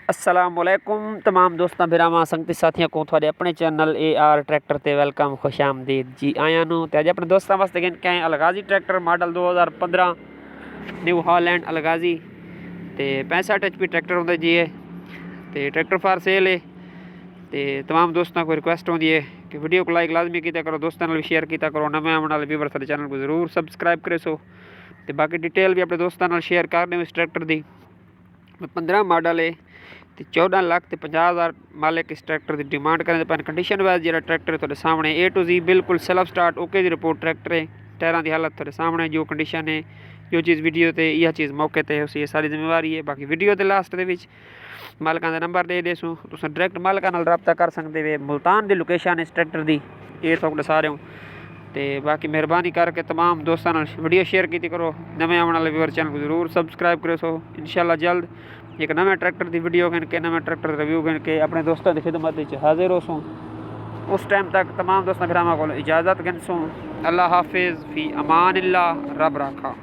अस्सलामुअलैकुम तमाम दोस्तों भरावां संगती साथियों को थोड़े अपने चैनल AR ट्रैक्टर ते वेलकम खुश आमदीद जी आया नूं ते अज अपने दोस्तों वास्ते गिन के अलगाजी ट्रैक्टर मॉडल 2015 न्यू हॉलैंड अलगाजी ते 65 HP ट्रैक्टर होंगे जी है ते ट्रैक्टर फॉर सेल है। तो तमाम दोस्तों को रिक्वेस्ट होती है कि वीडियो को लाइक लाजमी किया करो, दोस्तों भी शेयर किया करो, नवे आने वाले व्यूवर साडे चैनल को जरूर सबसक्राइब करे सो। तो बाकी डिटेल भी अपने दोस्तों शेयर कर दें। इस ट्रैक्टर की 15 मॉडल है तो 14,50,000 मालिक इस ट्रैक्टर की डिमांड करें। तो कंडीशन वाइज जो ट्रैक्टर है सामने A to Z बिल्कुल सेल्फ स्टार्ट ओके की रिपोर्ट ट्रैक्टर है। टायरों की हालत थोड़े सामने जो कंडीशन है जो चीज़ वीडियो ते यह चीज़ मौके पर उसी सारी जिम्मेवारी है। बाकी वीडियो के लास्ट के मालिकों का नंबर दे देसूँ तुम डायरैक्ट मालिकों नाल रब्ता कर सकते वे। मुल्तान की लोकेशन इस ट्रैक्टर की ये तो दसा रहे हो। तो बाकी मेहरबानी करके तमाम दोस्तों वीडियो शेयर की करो, नवे आने वाले व्यूअर चैनल को जरूर सबसक्राइब करो सो। इंशाल्लाह जल्द एक नवे ट्रैक्टर की वीडियो गिन के नवे ट्रैक्टर रिव्यू गिन के अपने दोस्तों की खिदमत हाजिर हो सूँ। उस टाइम तक तमाम दोस्तों भरावां को इजाज़त गिन सूँ। अल्लाह हाफिज़ फ़ी अमान अल्लाह, रब राखा।